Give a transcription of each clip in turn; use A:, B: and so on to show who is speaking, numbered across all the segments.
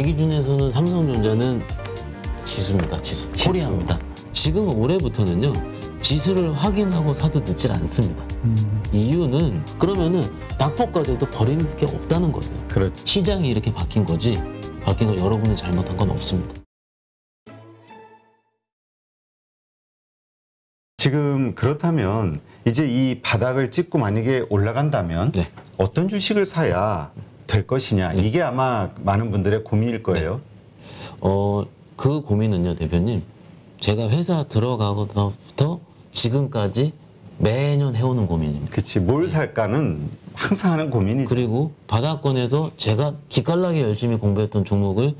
A: 제 기준에서는 삼성전자는 지수입니다. 지수. 코리아입니다. 지금 올해부터는요. 지수를 확인하고 사도 늦질 않습니다. 이유는 그러면은 낙폭과대도 버리는 게 없다는 거예요.
B: 그렇죠.
A: 시장이 이렇게 바뀐 거지. 바뀐 거 여러분이 잘못한 건 없습니다.
B: 지금 그렇다면 이제 이 바닥을 찍고 만약에 올라간다면
A: 네.
B: 어떤 주식을 사야 될 것이냐.
A: 네.
B: 이게 아마 많은 분들의 고민일 거예요.
A: 그 고민은요, 대표님. 제가 회사 들어가고부터 지금까지 매년 해오는 고민입니다.
B: 그렇지. 뭘 살까는 항상 하는 고민이죠.
A: 그리고 바닥권에서 제가 기깔나게 열심히 공부했던 종목을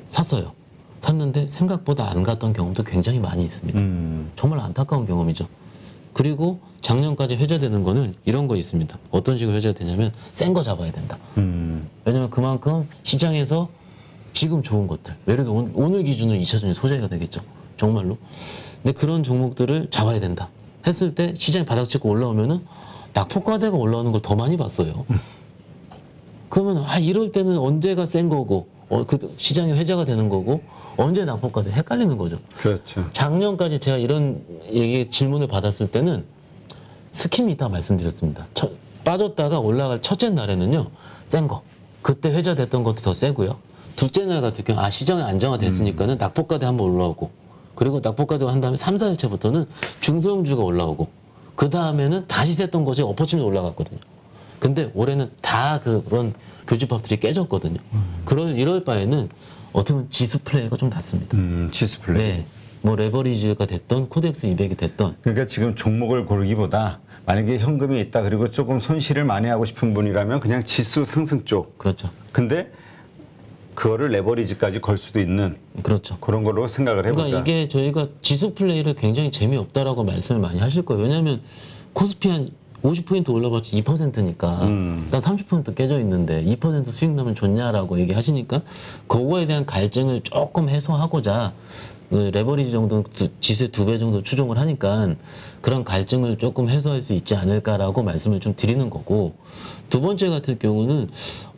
A: 샀어요. 샀는데 생각보다 안 갔던 경험도 굉장히 많이 있습니다. 정말 안타까운 경험이죠. 그리고 작년까지 회자되는 거는 이런 거 있습니다. 어떤 식으로 회자가 되냐면 센 거 잡아야 된다. 왜냐면 그만큼 시장에서 지금 좋은 것들, 예를 들어 오늘 기준으로 2차전지 소재가 되겠죠. 정말로. 근데 그런 종목들을 잡아야 된다. 했을 때 시장이 바닥 찍고 올라오면은 낙폭과대가 올라오는 걸 더 많이 봤어요. 그러면 이럴 때는 언제가 센 거고 그 시장이 회자가 되는 거고 언제 낙폭과대 헷갈리는 거죠.
B: 그렇죠.
A: 작년까지 제가 이런 질문을 받았을 때는 스킴이 있다 말씀드렸습니다. 빠졌다가 올라갈 첫째 날에는요. 센 거. 그때 회자됐던 것도 더 세고요. 둘째 날 같은 경우 시장이 안정화됐으니까는 낙폭과대 한번 올라오고 그리고 낙폭과대가 한 다음에 3, 4일째부터는 중소형주가 올라오고 그 다음에는 다시 셌던 것이 엎어치면서 올라갔거든요. 근데 올해는 다 그런 교집합들이 깨졌거든요. 이럴 바에는 어떻게 보면 지수 플레이가 좀 낫습니다.
B: 지수 플레이.
A: 네. 뭐 레버리지가 됐던 코덱스 200이 됐던.
B: 그러니까 지금 종목을 고르기보다 만약에 현금이 있다 그리고 조금 손실을 많이 하고 싶은 분이라면 그냥 지수 상승 쪽.
A: 그렇죠.
B: 근데 그거를 레버리지까지 걸 수도 있는
A: 그렇죠.
B: 그런 걸로 생각을 해보자.
A: 그러니까 이게 저희가 지수 플레이를 굉장히 재미없다라고 말씀을 많이 하실 거예요. 왜냐하면 코스피 한 50포인트 올라봤자 2%니까 난 30% 깨져 있는데 2% 수익 나면 좋냐라고 얘기하시니까 그거에 대한 갈증을 조금 해소하고자 레버리지 정도는 지수의 2배 정도 추종을 하니까 그런 갈증을 조금 해소할 수 있지 않을까라고 말씀을 좀 드리는 거고, 두 번째 같은 경우는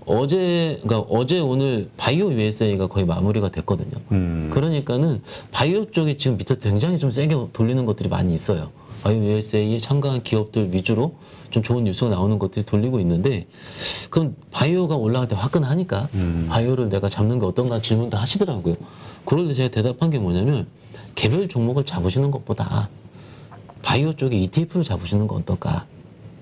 A: 어제 오늘 바이오 USA가 거의 마무리가 됐거든요. 그러니까는 바이오 쪽에 지금 밑에 굉장히 좀 세게 돌리는 것들이 많이 있어요. 바이오 USA에 참가한 기업들 위주로 좀 좋은 뉴스가 나오는 것들이 돌리고 있는데, 그럼 바이오가 올라갈 때 화끈하니까 바이오를 내가 잡는 게 어떤가 질문도 하시더라고요. 그럴 때 제가 대답한 게 뭐냐면, 개별 종목을 잡으시는 것보다 바이오 쪽에 ETF를 잡으시는 건 어떨까?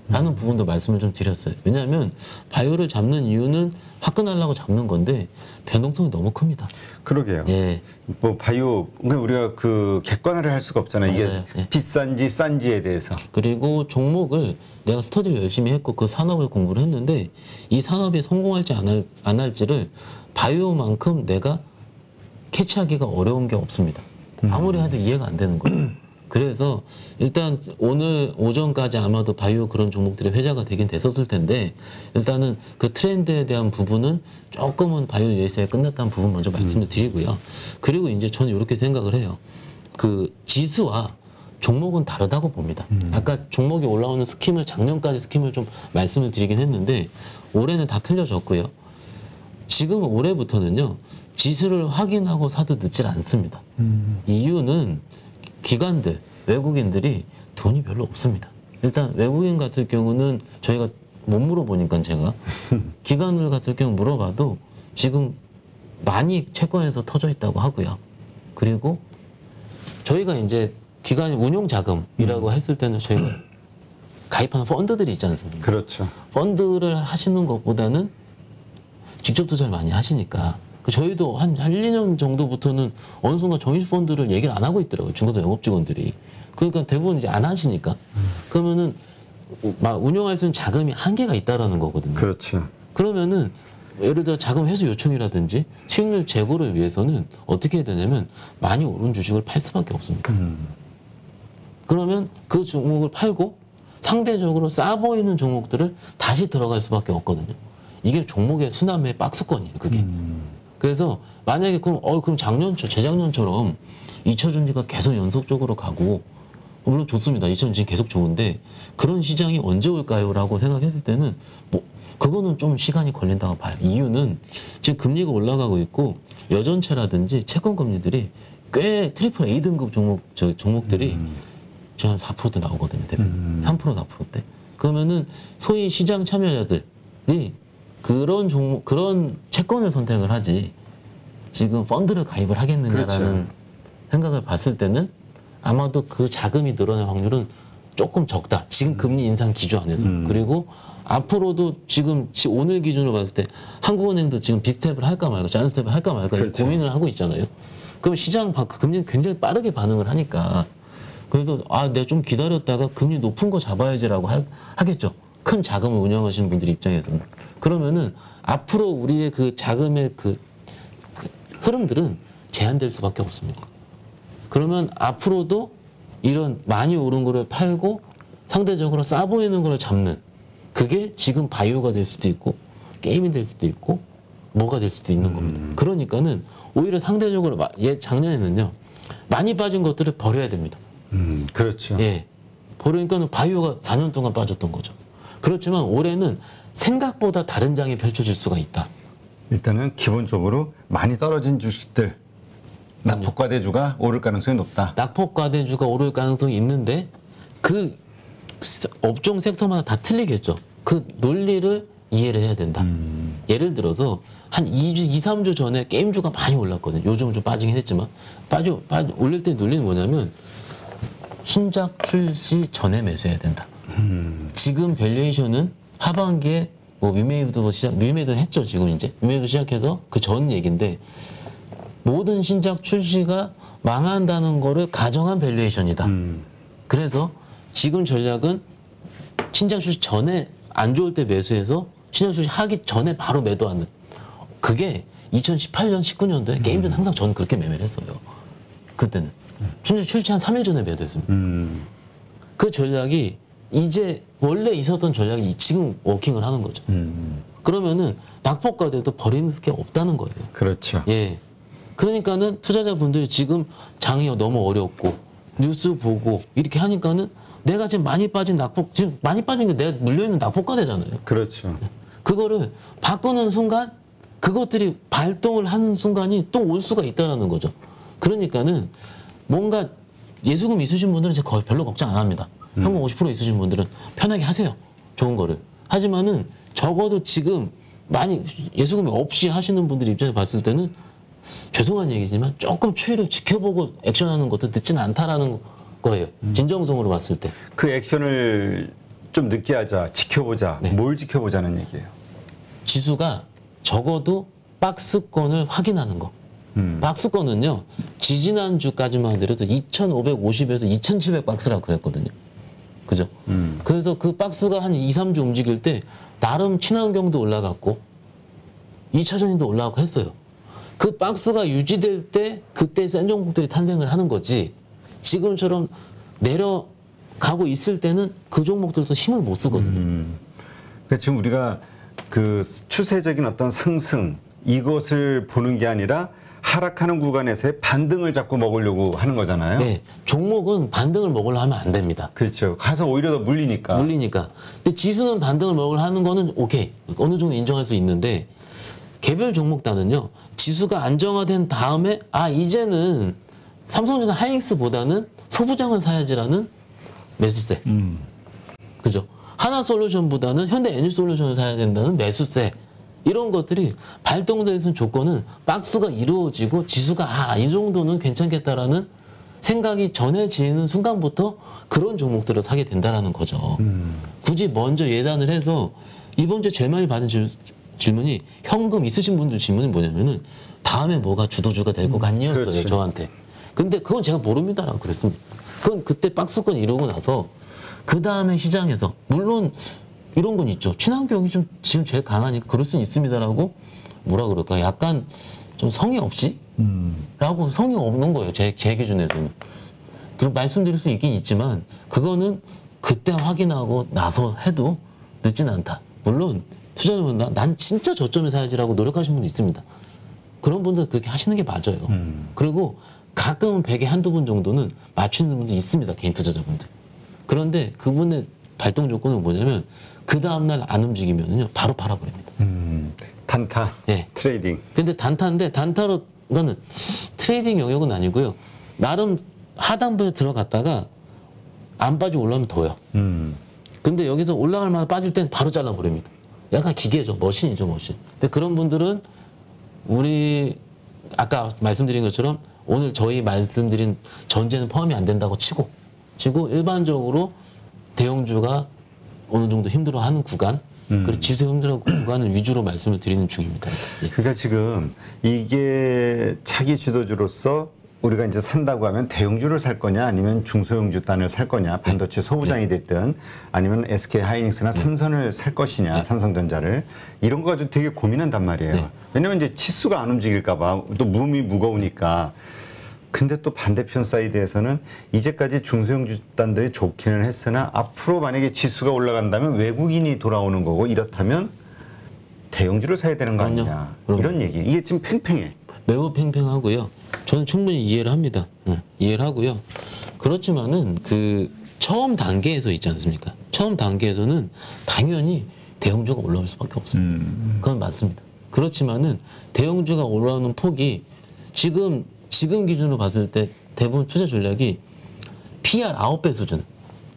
A: 라는 부분도 말씀을 좀 드렸어요. 왜냐하면 바이오를 잡는 이유는 화끈하려고 잡는 건데 변동성이 너무 큽니다.
B: 그러게요.
A: 예.
B: 뭐 바이오, 그러니까 우리가 그 객관화를 할 수가 없잖아요.
A: 맞아요.
B: 이게
A: 예.
B: 비싼지 싼지에 대해서.
A: 그리고 종목을 내가 스터디를 열심히 했고 그 산업을 공부를 했는데 이 산업이 성공할지 안 할지를 바이오만큼 내가 캐치하기가 어려운 게 없습니다. 아무리 해도 이해가 안 되는 거예요. 그래서 일단 오늘 오전까지 아마도 바이오 그런 종목들이 회자가 되긴 됐었을 텐데, 일단은 그 트렌드에 대한 부분은 조금은 바이오 USA가 끝났다는 부분 먼저 말씀을 드리고요. 그리고 이제 저는 이렇게 생각을 해요. 그 지수와 종목은 다르다고 봅니다. 아까 종목이 올라오는 스킴을 작년까지 스킴을 좀 말씀을 드리긴 했는데 올해는 다 틀려졌고요. 지금 올해부터는요. 지수를 확인하고 사도 늦질 않습니다. 이유는 기관들, 외국인들이 돈이 별로 없습니다. 일단 외국인 같은 경우는 저희가 못 물어보니까 제가 기관들 같은 경우 물어봐도 지금 많이 채권에서 터져 있다고 하고요. 그리고 저희가 이제 기관 운용 자금이라고 했을 때는 저희가 가입하는 펀드들이 있지 않습니까?
B: 그렇죠.
A: 펀드를 하시는 것보다는 직접 투자를 많이 하시니까 저희도 한 1, 2년 정도부터는 어느 순간 정유펀드를 얘기를 안 하고 있더라고요. 중개사 영업직원들이. 그러니까 대부분 이제 안 하시니까. 그러면은 막 운영할 수 있는 자금이 한계가 있다라는 거거든요.
B: 그렇죠.
A: 그러면은 예를 들어 자금 회수 요청이라든지 수익률 제고를 위해서는 어떻게 해야 되냐면 많이 오른 주식을 팔 수밖에 없습니다. 그러면 그 종목을 팔고 상대적으로 싸 보이는 종목들을 다시 들어갈 수밖에 없거든요. 이게 종목의 순환매의 박스권이에요, 그게. 그래서 만약에 그럼 재작년처럼 2차전지가 계속 연속적으로 가고, 물론 좋습니다. 2차전지 계속 좋은데 그런 시장이 언제 올까요? 라고 생각했을 때는 뭐 그거는 좀 시간이 걸린다고 봐요. 이유는 지금 금리가 올라가고 있고 여전체라든지 채권 금리들이 꽤 트리플 A 등급 종목들이 지금 한 4%대 나오거든요. 대비 3% 4%대. 그러면은 소위 시장 참여자들이 그런 채권을 선택을 하지 지금 펀드를 가입을 하겠느냐라는
B: 그렇죠.
A: 생각을 봤을 때는 아마도 그 자금이 늘어날 확률은 조금 적다. 지금 금리 인상 기조 안에서. 그리고 앞으로도 지금 오늘 기준으로 봤을 때 한국은행도 지금 빅스텝을 할까 말까, 자이언트스텝을 할까 말까
B: 그렇죠.
A: 고민을 하고 있잖아요. 그럼 시장 금리는 굉장히 빠르게 반응을 하니까 그래서 내가 좀 기다렸다가 금리 높은 거 잡아야지라고 하겠죠. 큰 자금을 운영하시는 분들 입장에서는. 그러면은 앞으로 우리의 그 자금의 그 흐름들은 제한될 수밖에 없습니다. 그러면 앞으로도 이런 많이 오른 거를 팔고 상대적으로 싸 보이는 거를 잡는 그게 지금 바이오가 될 수도 있고 게임이 될 수도 있고 뭐가 될 수도 있는 겁니다. 그러니까는 오히려 상대적으로 작년에는요 많이 빠진 것들을 버려야 됩니다.
B: 그렇죠.
A: 예, 버리니까는 바이오가 4년 동안 빠졌던 거죠. 그렇지만 올해는 생각보다 다른 장이 펼쳐질 수가 있다.
B: 일단은 기본적으로 많이 떨어진 주식들 낙폭과대주가 오를 가능성이 높다.
A: 낙폭과대주가 오를 가능성이 있는데 그 업종 섹터마다 다 틀리겠죠. 그 논리를 이해를 해야 된다. 예를 들어서 한 2주, 2, 3주 전에 게임주가 많이 올랐거든요. 요즘은 좀 빠지긴 했지만 올릴 때 논리는 뭐냐면 신작 출시 전에 매수해야 된다. 지금 밸류에이션은 하반기에 뭐 위메이드 했죠. 지금 이제 위메이드 시작해서 그 전 얘기인데 모든 신작 출시가 망한다는 거를 가정한 밸류에이션이다. 그래서 지금 전략은 신작 출시 전에 안 좋을 때 매수해서 신작 출시 하기 전에 바로 매도하는 그게 2018년, 19년도에 게임즈는 항상 저는 그렇게 매매를 했어요. 그때는. 신작 출시 한 3일 전에 매도했습니다. 그 전략이 이제 원래 있었던 전략이 지금 워킹을 하는 거죠. 그러면은 낙폭과대도 버리는 게 없다는 거예요.
B: 그렇죠.
A: 예. 그러니까는 투자자분들이 지금 장이 너무 어렵고 뉴스 보고 이렇게 하니까는 내가 지금 많이 빠진 지금 많이 빠진 게 내가 물려있는 낙폭과대잖아요.
B: 그렇죠.
A: 그거를 바꾸는 순간 그것들이 발동을 하는 순간이 또 올 수가 있다는 거죠. 그러니까는 뭔가 예수금 있으신 분들은 제가 거의 별로 걱정 안 합니다. 현금 50% 있으신 분들은 편하게 하세요. 좋은 거를. 하지만은 적어도 지금 많이 예수금이 없이 하시는 분들 입장에 봤을 때는 죄송한 얘기지만 조금 추이를 지켜보고 액션하는 것도 늦진 않다라는 거예요. 진정성으로 봤을 때.
B: 그 액션을 좀 늦게 하자, 지켜보자.
A: 네.
B: 뭘 지켜보자는 얘기예요?
A: 지수가 적어도 박스권을 확인하는 거. 박스권은요. 지지난주까지만 하더라도 2,550에서 2,700박스라고 그랬거든요. 그죠? 그래서 그 박스가 한 2, 3주 움직일 때 나름 친환경도 올라갔고 2차전인도 올라가고 했어요. 그 박스가 유지될 때 그때 센 종목들이 탄생을 하는 거지 지금처럼 내려가고 있을 때는 그 종목들도 힘을 못 쓰거든요.
B: 그러니까 지금 우리가 그 추세적인 어떤 상승 이것을 보는 게 아니라 하락하는 구간에서의 반등을 자꾸 먹으려고 하는 거잖아요.
A: 네, 종목은 반등을 먹으려 하면 안 됩니다.
B: 그렇죠. 가서 오히려 더 물리니까.
A: 물리니까. 근데 지수는 반등을 먹으려 하는 거는 오케이. 어느 정도 인정할 수 있는데 개별 종목단은요. 지수가 안정화된 다음에 이제는 삼성전자 하이닉스보다는 소부장을 사야지라는 매수세. 그죠? 하나솔루션보다는 현대에너지솔루션을 사야 된다는 매수세. 이런 것들이 발동되는 조건은 박스가 이루어지고 지수가 이 정도는 괜찮겠다라는 생각이 전해지는 순간부터 그런 종목들을 사게 된다라는 거죠. 굳이 먼저 예단을 해서 이번 주에 제일 많이 받은 질문이 현금 있으신 분들 질문이 뭐냐면은 다음에 뭐가 주도주가 될 것 같니였어요.
B: 그렇지.
A: 저한테. 근데 그건 제가 모릅니다라고 그랬습니다. 그건 그때 박스권 이루고 나서 그 다음에 시장에서 물론 이런 건 있죠. 친환경이 좀 지금 제일 강하니까 그럴 수는 있습니다라고 뭐라 그럴까 약간 좀 성의 없이 라고 성의가 없는 거예요. 제 기준에서는. 그리고 말씀드릴 수 있긴 있지만 그거는 그때 확인하고 나서 해도 늦진 않다. 물론 투자자분들 난 진짜 저점에 사야지라고 노력하시는 분이 있습니다. 그런 분들 그렇게 하시는 게 맞아요. 그리고 가끔은 100에 한두 분 정도는 맞추는 분도 있습니다. 개인 투자자분들. 그런데 그분의 발동 조건은 뭐냐면 그 다음날 안 움직이면요 바로 팔아버립니다.
B: 단타,
A: 네.
B: 트레이딩.
A: 근데 단타인데 단타로 그거는 트레이딩 영역은 아니고요. 나름 하단부에 들어갔다가 안 빠지고 올라오면 더요. 근데 여기서 올라갈 만한 빠질 땐 바로 잘라버립니다. 약간 기계죠. 머신이죠, 머신. 근데 그런 분들은 우리 아까 말씀드린 것처럼 오늘 저희 말씀드린 전제는 포함이 안 된다고 치고 일반적으로 대형주가 어느 정도 힘들어하는 구간 그리고 지수 힘들어하는 구간을 위주로 말씀을 드리는 중입니다. 예.
B: 그러니까 지금 이게 차기 주도주로서 우리가 이제 산다고 하면 대형주를 살 거냐 아니면 중소형주 단을 살 거냐 반도체 소부장이 됐든 아니면 SK 하이닉스나 삼성을 살 것이냐 삼성전자를 이런 거 가지고 되게 고민한단 말이에요. 왜냐면 이제 치수가 안 움직일까 봐 또 무음이 무거우니까. 근데 또 반대편 사이드에서는 이제까지 중소형주 단들이 좋기는 했으나 앞으로 만약에 지수가 올라간다면 외국인이 돌아오는 거고 이렇다면 대형주를 사야 되는 거 아니냐 이런 얘기. 이게 지금 팽팽해.
A: 매우 팽팽하고요. 저는 충분히 이해를 합니다. 이해를 하고요. 그렇지만은 그 처음 단계에서 있지 않습니까? 처음 단계에서는 당연히 대형주가 올라올 수밖에 없습니다. 그건 맞습니다. 그렇지만은 대형주가 올라오는 폭이 지금 기준으로 봤을 때 대부분 투자 전략이 PR 9배 수준,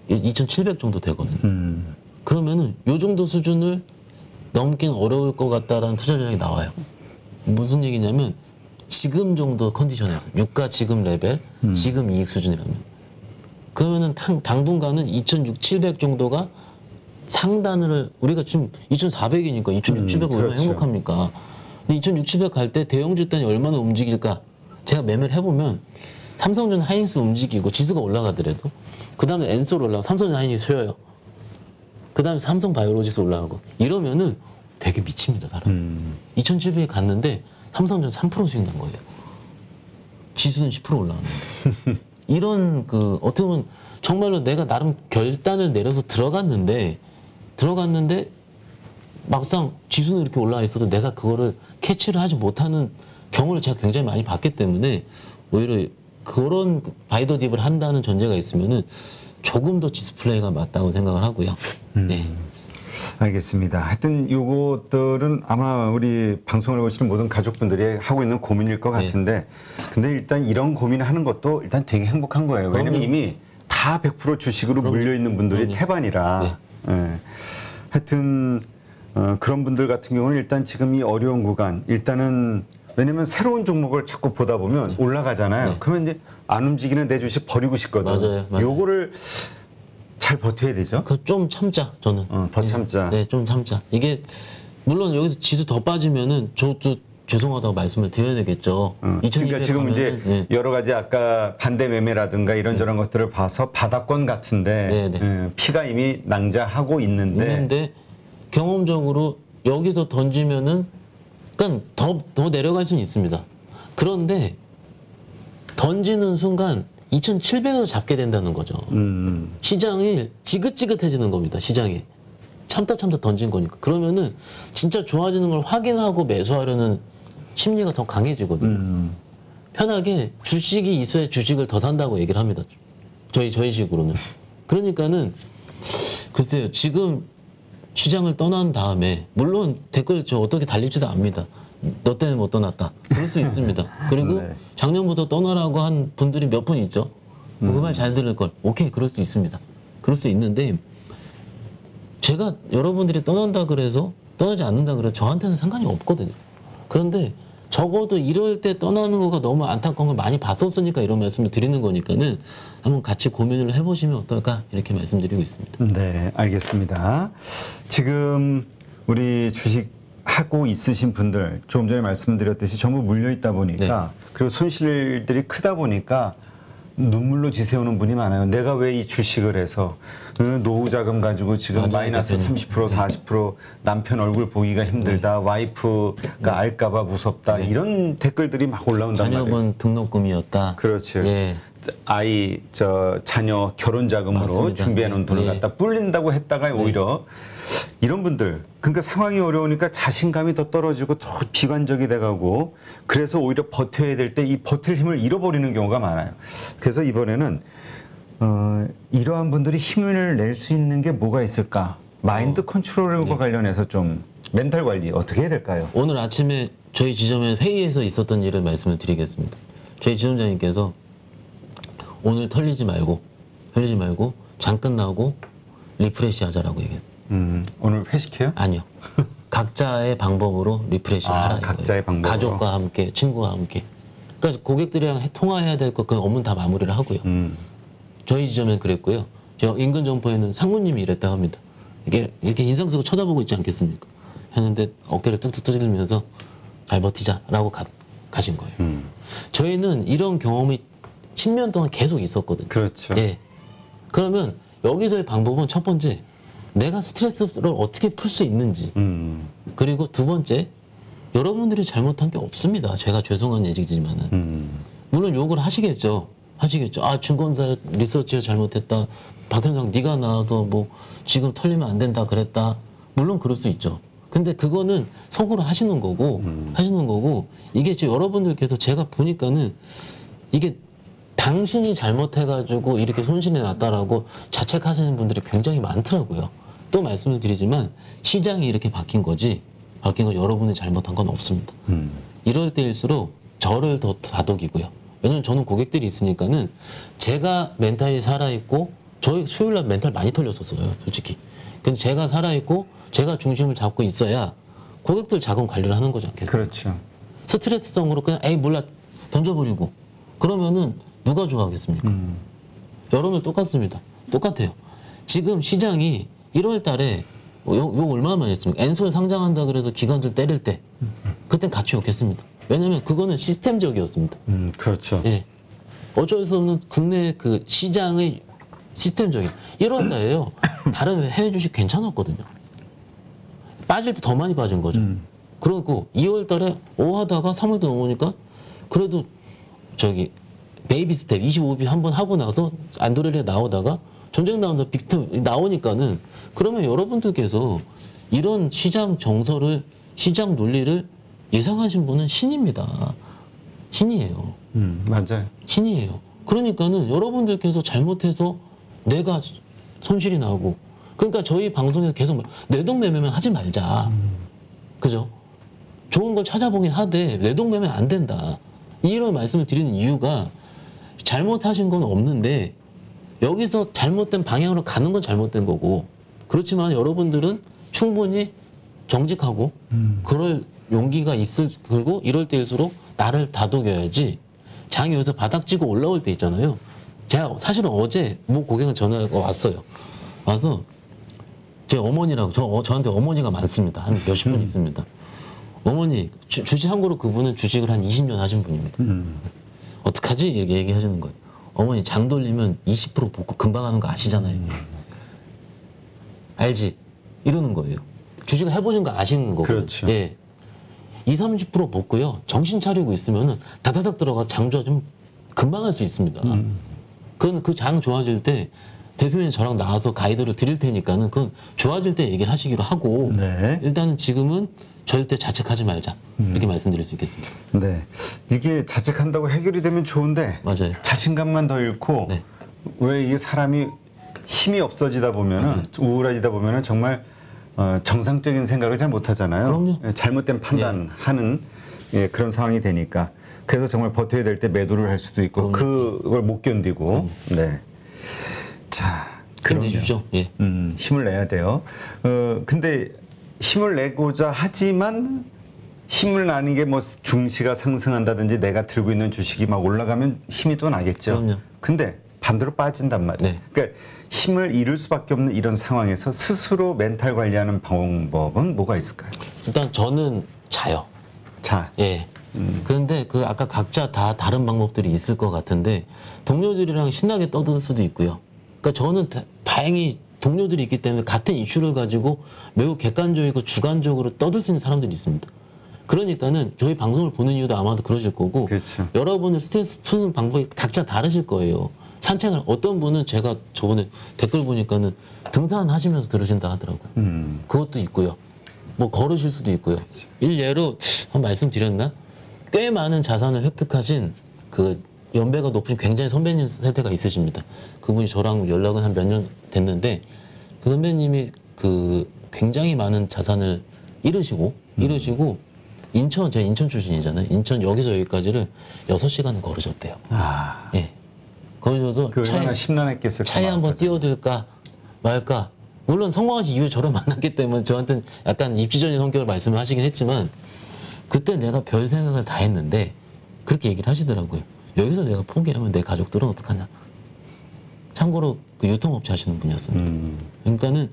A: 2,700 정도 되거든요. 그러면은 요 정도 수준을 넘기는 어려울 것 같다라는 투자 전략이 나와요. 무슨 얘기냐면 지금 정도 컨디션에서 유가 지금 레벨, 지금 이익 수준이라면 그러면은 당분간은 2,600, 700 정도가 상단을 우리가 지금 2,400이니까 2,600 얼마나
B: 그렇죠.
A: 행복합니까? 근데 2,600 갈 때 대형주 단이 얼마나 움직일까? 제가 매매를 해보면 삼성전 하이닉스 움직이고 지수가 올라가더라도 그 다음에 엔솔 올라가고 삼성전 하이닉스 쉬어요. 그 다음에 삼성 바이오로지스 올라가고 이러면은 되게 미칩니다 사람. 2,700에 갔는데 삼성전 3% 수익 난 거예요. 지수는 10% 올라왔는데 이런 그 어떻게 보면 정말로 내가 나름 결단을 내려서 들어갔는데 막상 지수는 이렇게 올라와 있어도 내가 그거를 캐치를 하지 못하는 경우를 제가 굉장히 많이 봤기 때문에 오히려 그런 바이더 딥을 한다는 전제가 있으면은 조금 더 지수 플레이가 맞다고 생각을 하고요. 네.
B: 알겠습니다. 하여튼 요것들은 아마 우리 방송을 보시는 모든 가족분들이 하고 있는 고민일 것 같은데 근데 일단 이런 고민을 하는 것도 일단 되게 행복한 거예요. 왜냐면 이미 다 100% 주식으로 물려있는 분들이 태반이라. 예. 하여튼 그런 분들 같은 경우는 일단 지금 이 어려운 구간 일단은 왜냐면 새로운 종목을 자꾸 보다 보면 올라가잖아요. 그러면 이제 안 움직이는 내 주식 버리고 싶거든.
A: 맞아요.
B: 요거를 잘 버텨야 되죠.
A: 그 좀 참자 저는.
B: 더 참자.
A: 네, 좀 참자. 이게 물론 여기서 지수 더 빠지면은 저도 죄송하다고 말씀을 드려야 되겠죠.
B: 그러니까 지금 이제 여러 가지 아까 반대 매매라든가 이런저런 것들을 봐서 바닥권 같은데 피가 이미 낭자하고 있는데
A: 경험적으로 여기서 던지면은 그러니까 더 내려갈 수는 있습니다. 그런데 던지는 순간 2,700으로 잡게 된다는 거죠. 시장이 지긋지긋해지는 겁니다. 시장이. 참다 던진 거니까. 그러면은 진짜 좋아지는 걸 확인하고 매수하려는 심리가 더 강해지거든요. 편하게 주식이 있어야 주식을 더 산다고 얘기를 합니다. 저희 식으로는. 그러니까는 글쎄요. 지금 시장을 떠난 다음에 물론 댓글 저 어떻게 달릴지도 압니다. 너 때문에 못 떠났다. 그럴 수 있습니다. 그리고 작년부터 떠나라고 한 분들이 몇 분 있죠. 그 말 잘 들을 걸. 오케이, 그럴 수 있습니다. 그럴 수 있는데 제가 여러분들이 떠난다 그래서 떠나지 않는다 그래서 저한테는 상관이 없거든요. 그런데 적어도 이럴 때 떠나는 거가 너무 안타까운 걸 많이 봤었으니까 이런 말씀을 드리는 거니까는 한번 같이 고민을 해보시면 어떨까 이렇게 말씀드리고 있습니다.
B: 네, 알겠습니다. 지금 우리 주식 하고 있으신 분들 조금 전에 말씀드렸듯이 전부 물려 있다 보니까 그리고 손실들이 크다 보니까 눈물로 지새우는 분이 많아요. 내가 왜 이 주식을 해서 노후 자금 가지고 지금 마이너스 30% 40% 남편 얼굴 보기가 힘들다. 와이프가 알까봐 무섭다. 이런 댓글들이 막 올라온단 말이에요.
A: 자녀분 등록금이었다.
B: 그렇죠. 아이 자녀 결혼 자금으로
A: 맞습니다.
B: 준비해 놓은 돈을 갖다 불린다고 했다가 오히려 이런 분들 그러니까 상황이 어려우니까 자신감이 더 떨어지고 더 비관적이 돼가고 그래서 오히려 버텨야 될 때 이 버틸 힘을 잃어버리는 경우가 많아요. 그래서 이번에는 이러한 분들이 힘을 낼 수 있는 게 뭐가 있을까? 마인드 컨트롤과 관련해서 좀 멘탈 관리 어떻게 해야 될까요?
A: 오늘 아침에 저희 지점에 회의에서 있었던 일을 말씀을 드리겠습니다. 저희 지점장님께서 오늘 털리지 말고 장 끝나고 리프레시 하자라고 얘기했어요.
B: 오늘 회식해요?
A: 아니요. 각자의 방법으로 리프레시를 하라.
B: 각자의 방법으로.
A: 가족과 함께, 친구와 함께. 그러니까 고객들이랑 통화해야 될 것, 그 업무는 다 마무리를 하고요. 저희 지점엔 그랬고요. 저 인근 점포에는 상무님이 이랬다고 합니다. 이렇게 인상 쓰고 쳐다보고 있지 않겠습니까? 했는데 어깨를 뚝뚝 두드리면서 잘 버티자라고 가신 거예요. 저희는 이런 경험이 10년 동안 계속 있었거든요.
B: 그렇죠.
A: 예. 그러면 여기서의 방법은 첫 번째, 내가 스트레스를 어떻게 풀 수 있는지. 그리고 두 번째, 여러분들이 잘못한 게 없습니다. 제가 죄송한 얘기지만은. 물론 욕을 하시겠죠. 아, 증권사 리서치가 잘못했다. 박현상 네가 나와서 뭐 지금 털리면 안 된다 그랬다. 물론 그럴 수 있죠. 근데 그거는 속으로 하시는 거고 이게 지금 여러분들께서 제가 보니까는 이게 당신이 잘못해가지고 이렇게 손실이 났다라고 자책하시는 분들이 굉장히 많더라고요. 또 말씀을 드리지만 시장이 이렇게 바뀐 거 여러분이 잘못한 건 없습니다. 이럴 때일수록 저를 더 다독이고요. 왜냐면 저는 고객들이 있으니까는 제가 멘탈이 살아있고 저희 수요일날 멘탈 많이 털렸었어요, 솔직히. 근데 제가 살아있고 제가 중심을 잡고 있어야 고객들 자금 관리를 하는 거지 않겠어요?
B: 그렇죠.
A: 스트레스성으로 그냥 에이 몰라 던져버리고 그러면은 누가 좋아하겠습니까? 여러분 똑같습니다. 똑같아요. 지금 시장이 1월 달에 욕 얼마나 많이 했습니까? 엔솔 상장한다 그래서 기관들 때릴 때 그땐 같이 욕했습니다. 왜냐면 그거는 시스템적이었습니다.
B: 그렇죠.
A: 예. 어쩔 수 없는 국내 그 시장의 시스템적인 1월 달에요. 다른 해외 주식 괜찮았거든요. 빠질 때 더 많이 빠진 거죠. 그리고 2월 달에 하다가 3월도 넘어오니까 그래도 저기 베이비 스텝 25비 한번 하고 나서 안드레리아 나오다가 전쟁 나온다 빅스텝 나오니까는 그러면 여러분들께서 이런 시장 정서를 시장 논리를 예상하신 분은 신입니다. 신이에요.
B: 맞아요.
A: 신이에요. 그러니까는 여러분들께서 잘못해서 내가 손실이 나고 그러니까 저희 방송에서 계속 내동매매만 하지 말자. 그죠? 좋은 걸 찾아보긴 하되 내동매매 안 된다. 이런 말씀을 드리는 이유가 잘못하신 건 없는데 여기서 잘못된 방향으로 가는 건 잘못된 거고 그렇지만 여러분들은 충분히 정직하고 그럴 용기가 있을 그리고 이럴 때일수록 나를 다독여야지 장이 여기서 바닥지고 올라올 때 있잖아요. 제가 사실은 어제 뭐 고객은 전화가 왔어요. 와서 제 어머니라고 저한테 어머니가 많습니다. 한 몇십 분 있습니다. 어머니 주식 한 거로 그분은 주식을 한 20년 하신 분입니다. 어떡하지? 이렇게 얘기하시는 거예요. 어머니 장 돌리면 20% 복구 금방 하는 거 아시잖아요. 알지? 이러는 거예요. 주식을 해보신 거 아시는 거고.
B: 그렇죠.
A: 예. 20-30% 복구요. 정신 차리고 있으면은 다다닥 들어가 장 좋아지면 금방 할 수 있습니다. 그건 그 장 좋아질 때 대표님 저랑 나와서 가이드를 드릴 테니까는 그건 좋아질 때 얘기를 하시기로 하고
B: 네.
A: 일단은 지금은 절대 자책하지 말자 이렇게 말씀드릴 수 있겠습니다.
B: 네. 이게 자책한다고 해결이 되면 좋은데
A: 맞아요.
B: 자신감만 더 잃고
A: 네.
B: 왜 이게 사람이 힘이 없어지다 보면은 우울해지다 보면은 정말 정상적인 생각을 잘 못하잖아요.
A: 그럼요.
B: 잘못된 판단하는 그런 상황이 되니까 그래서 정말 버텨야 될 때 매도를 할 수도 있고 그걸 못 견디고 네. 자,
A: 힘내주죠. 예.
B: 힘을 내야 돼요. 근데 힘을 내고자 하지만 힘을 나는 게 뭐 중시가 상승한다든지 내가 들고 있는 주식이 막 올라가면 힘이 또 나겠죠.
A: 그럼요.
B: 근데 반대로 빠진단 말이에요.
A: 네.
B: 그러니까 힘을 잃을 수밖에 없는 이런 상황에서 스스로 멘탈 관리하는 방법은 뭐가 있을까요?
A: 일단 저는 자요.
B: 자,
A: 예. 그런데 그 아까 각자 다 다른 방법들이 있을 것 같은데 동료들이랑 신나게 떠들 수도 있고요. 그러니까 저는 다행히 동료들이 있기 때문에 같은 이슈를 가지고 매우 객관적이고 주관적으로 떠들 수 있는 사람들이 있습니다. 그러니까는 저희 방송을 보는 이유도 아마도 그러실 거고
B: 그렇죠.
A: 여러분을 스트레스 푸는 방법이 각자 다르실 거예요. 산책을 어떤 분은 제가 저번에 댓글 보니까는 등산하시면서 들으신다 하더라고요. 그것도 있고요. 뭐 걸으실 수도 있고요. 일례로 한 말씀드렸나? 꽤 많은 자산을 획득하신 그 연배가 높으신 굉장히 선배님 세대가 있으십니다. 그분이 저랑 연락은 한 몇 년 됐는데 그 선배님이 그 굉장히 많은 자산을 잃으시고 인천, 제가 인천 출신이잖아요. 인천 여기서 여기까지를 6시간을 걸으셨대요.
B: 아,
A: 예. 걸으셔서
B: 그 얼마나 심란했겠어요.
A: 차에 한번 뛰어들까 말까. 물론 성공하신 이후에 저를 만났기 때문에 저한테는 약간 입지전인 성격을 말씀을 하시긴 했지만 그때 내가 별 생각을 다 했는데 그렇게 얘기를 하시더라고요. 여기서 내가 포기하면 내 가족들은 어떡하냐. 참고로 그 유통업체 하시는 분이었습니다. 그러니까는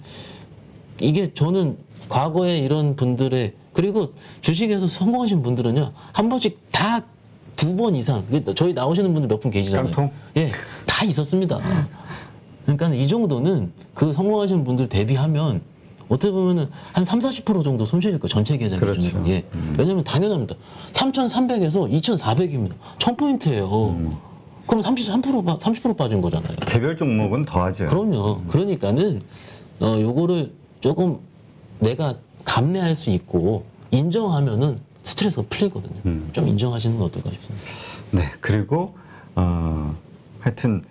A: 이게 저는 과거에 이런 분들의 그리고 주식에서 성공하신 분들은요 한 번씩 다 2번 이상 저희 나오시는 분들 몇 분 계시잖아요.
B: 깡통?
A: 예, 다 있었습니다. 그러니까 이 정도는 그 성공하신 분들 대비하면 어떻게 보면은 한 30~40% 정도 손실일 거예요. 전체 계좌
B: 그렇죠.
A: 기준으로. 예. 왜냐면 당연합니다. 3,300에서 2,400입니다. 1,000포인트예요. 그럼 30% 빠진 거잖아요.
B: 개별 종목은 더하죠.
A: 그럼요. 그러니까는 요거를 조금 내가 감내할 수 있고 인정하면은 스트레스가 풀리거든요. 좀 인정하시는 건 어떨까 싶습니다.
B: 네, 그리고 하여튼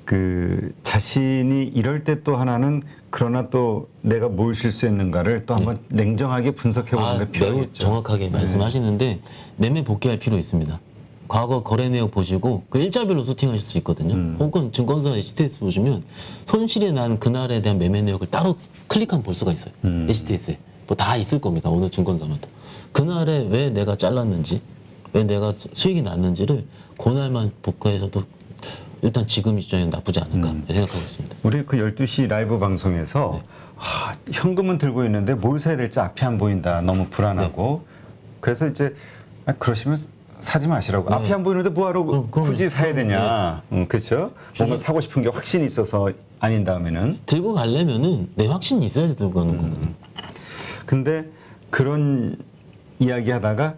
B: 그 자신이 이럴 때 또 하나는 그러나 또 내가 뭘 실수했는가를 또 한번 냉정하게 분석해 보는 게 필요하겠죠.
A: 매우 정확하게 말씀하시는데 매매 복귀할 필요 있습니다. 과거 거래 내역 보시고 그 일자별로 소팅하실 수 있거든요. 혹은 증권사 HTS 보시면 손실이 난 그날에 대한 매매 내역을 따로 클릭하면 볼 수가 있어요. HTS에. 뭐 다 있을 겁니다. 어느 증권사마다. 그날에 왜 내가 잘랐는지, 왜 내가 수익이 났는지를 그날만 복구해서도 일단 지금 시점에는 나쁘지 않을까 생각하고 있습니다.
B: 우리 그 12시 라이브 방송에서 현금은 들고 있는데 뭘 사야 될지 앞이 안 보인다. 너무 불안하고. 그래서 이제 그러시면 사지 마시라고. 앞이 안 보이는데 뭐하러 굳이 사야 되냐. 그렇죠? 뭔가 사고 싶은 게 확신이 있어서 아닌 다음에는.
A: 들고 가려면은 내 확신이 있어야지 들고 가는 거거든요.
B: 근데 그런 이야기 하다가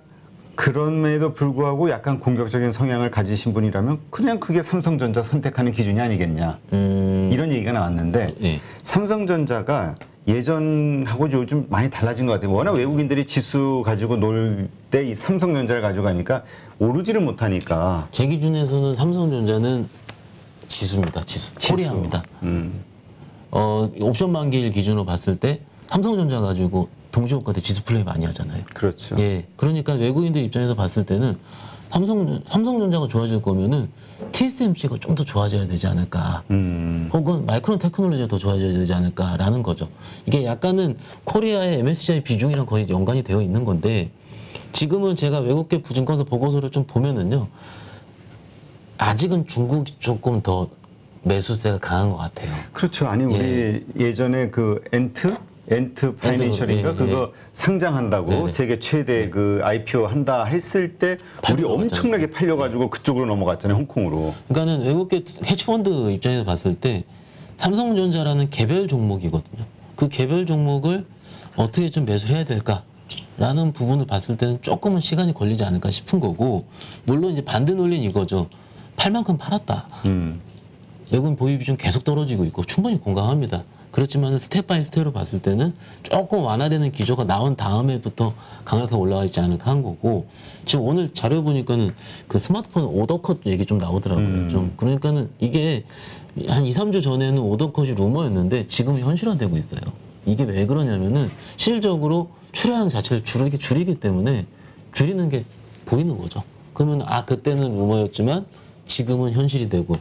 B: 그럼에도 불구하고 약간 공격적인 성향을 가지신 분이라면 그냥 그게 삼성전자 선택하는 기준이 아니겠냐. 이런 얘기가 나왔는데
A: 네.
B: 삼성전자가 예전하고 요즘 많이 달라진 것 같아요. 워낙 외국인들이 지수 가지고 놀 때 이 삼성전자를 가지고 가니까 오르지를 못하니까.
A: 제 기준에서는 삼성전자는 지수입니다. 지수. 코리아입니다. 옵션 만기일 기준으로 봤을 때 삼성전자 가지고 동시호가 지수 플레이 많이 하잖아요.
B: 그렇죠.
A: 예. 그러니까 외국인들 입장에서 봤을 때는 삼성전자가 좋아질 거면은 TSMC가 좀 더 좋아져야 되지 않을까. 혹은 마이크론 테크놀로지가 더 좋아져야 되지 않을까라는 거죠. 이게 약간은 코리아의 MSCI 비중이랑 거의 연관이 되어 있는 건데 지금은 제가 외국계 증권사 보고서를 좀 보면은요. 아직은 중국이 조금 더 매수세가 강한 것 같아요.
B: 그렇죠. 아니 우리 예전에 그 엔트 파이낸셜인가 그거 상장한다고
A: 네네.
B: 세계 최대 그 IPO 한다 했을 때 우리 엄청나게 팔려가지고 그쪽으로 넘어갔잖아요. 홍콩으로.
A: 그러니까는 외국계 헤지펀드 입장에서 봤을 때 삼성전자라는 개별 종목이거든요. 그 개별 종목을 어떻게 좀 매수를 해야 될까라는 부분을 봤을 때는 조금은 시간이 걸리지 않을까 싶은 거고 물론 이제 반대 논리는 이거죠. 팔 만큼 팔았다. 외국인 보유 비중 계속 떨어지고 있고 충분히 공감합니다. 그렇지만 스텝 바이 스텝으로 봤을 때는 조금 완화되는 기조가 나온 다음에부터 강하게 올라가 있지 않을까 한 거고 지금 오늘 자료 보니까는 그 스마트폰 오더컷 얘기 좀 나오더라고요. 좀 그러니까는 이게 한 2~3주 전에는 오더컷이 루머였는데 지금 현실화되고 있어요. 이게 왜 그러냐면은 실질적으로 출하량 자체를 줄이기 때문에 줄이는 게 보이는 거죠. 그러면 그때는 루머였지만 지금은 현실이 되고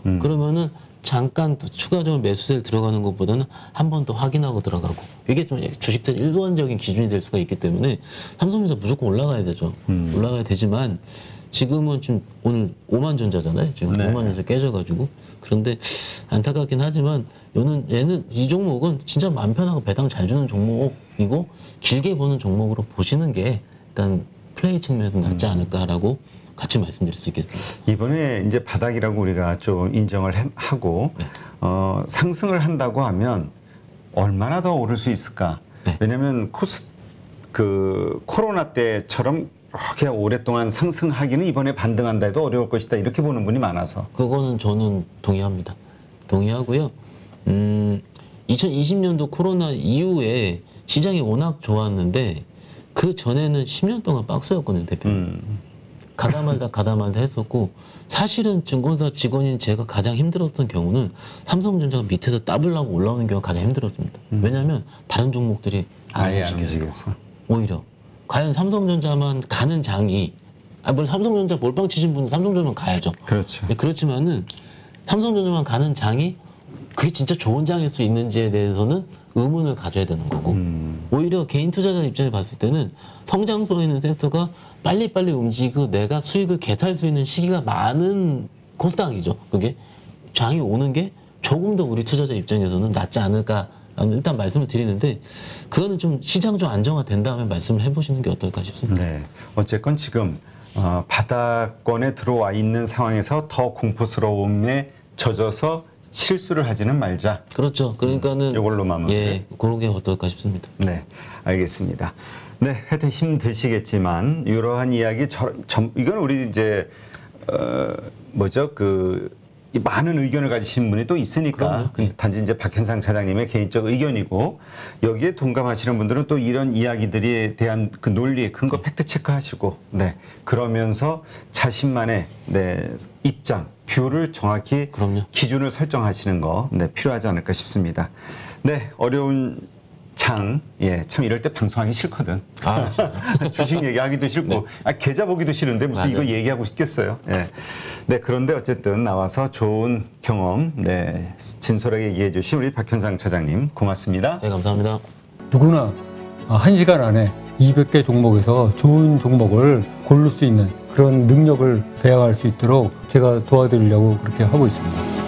A: 그러면은 잠깐 더 추가적으로 매수세를 들어가는 것보다는 한 번 더 확인하고 들어가고 이게 좀 주식들 일반적인 기준이 될 수가 있기 때문에 삼성전자 무조건 올라가야 되죠. 올라가야 되지만 지금은 지금 오늘 오만전자잖아요. 지금
B: 네.
A: 오만전자 깨져가지고 그런데 안타깝긴 하지만 얘는 이 종목은 진짜 마음 편하고 배당 잘 주는 종목이고 길게 보는 종목으로 보시는 게 일단 플레이 측면에서 낫지 않을까라고 같이 말씀드릴 수 있겠습니다.
B: 이번에 이제 바닥이라고 우리가 좀 인정을 하고 상승을 한다고 하면 얼마나 더 오를 수 있을까?
A: 네.
B: 왜냐하면 코로나 때처럼 그렇게 오랫동안 상승하기는 이번에 반등한다 해도 어려울 것이다 이렇게 보는 분이 많아서.
A: 그거는 저는 동의합니다. 동의하고요. 2020년도 코로나 이후에 시장이 워낙 좋았는데 그 전에는 10년 동안 박스였거든요, 대표님. 가다 말다 했었고 사실은 증권사 직원인 제가 가장 힘들었던 경우는 삼성전자가 밑에서 따블라고 올라오는 경우가 가장 힘들었습니다. 왜냐하면 다른 종목들이 안
B: 아예 안
A: 움직여요.
B: 움직였어.
A: 오히려 과연 삼성전자만 가는 장이 뭐 삼성전자 몰빵 치신 분은 삼성전자만 가야죠.
B: 그렇죠.
A: 네, 그렇지만은 삼성전자만 가는 장이 그게 진짜 좋은 장일 수 있는지에 대해서는 의문을 가져야 되는 거고 오히려 개인 투자자 입장에 봤을 때는 성장성 있는 섹터가 빨리빨리 움직이고 내가 수익을 개탈 수 있는 시기가 많은 코스닥이죠. 그게 장이 오는 게 조금 더 우리 투자자 입장에서는 낫지 않을까 일단 말씀을 드리는데 그거는 좀 시장 좀 안정화된 다음에 말씀을 해보시는 게 어떨까 싶습니다.
B: 네. 어쨌건 지금 바닥권에 들어와 있는 상황에서 더 공포스러움에 젖어서 실수를 하지는 말자.
A: 그렇죠. 그러니까는
B: 이걸로 마무리.
A: 예, 그런 게 어떨까 싶습니다.
B: 네, 알겠습니다. 네, 하여튼 힘드시겠지만 이러한 이야기 이건 우리 이제 뭐죠 이 많은 의견을 가지신 분이 또 있으니까
A: 그럼요.
B: 단지 이제 박현상 차장님의 개인적 의견이고 여기에 동감하시는 분들은 또 이런 이야기들에 대한 그 논리 근거 팩트 체크하시고 네 그러면서 자신만의 네 입장 뷰를 정확히
A: 그럼요.
B: 기준을 설정하시는 거 네, 필요하지 않을까 싶습니다. 네 어려운 예, 참 이럴 때 방송하기 싫거든. 주식 얘기하기도 싫고,
A: 네.
B: 계좌 보기도 싫은데 무슨
A: 맞아요.
B: 이거 얘기하고 싶겠어요. 예. 네, 그런데 어쨌든 나와서 좋은 경험, 네, 진솔하게 얘기해 주신 우리 박현상 차장님 고맙습니다.
A: 네, 감사합니다.
C: 누구나 1시간 안에 200개 종목에서 좋은 종목을 고를 수 있는 그런 능력을 배양할 수 있도록 제가 도와드리려고 그렇게 하고 있습니다.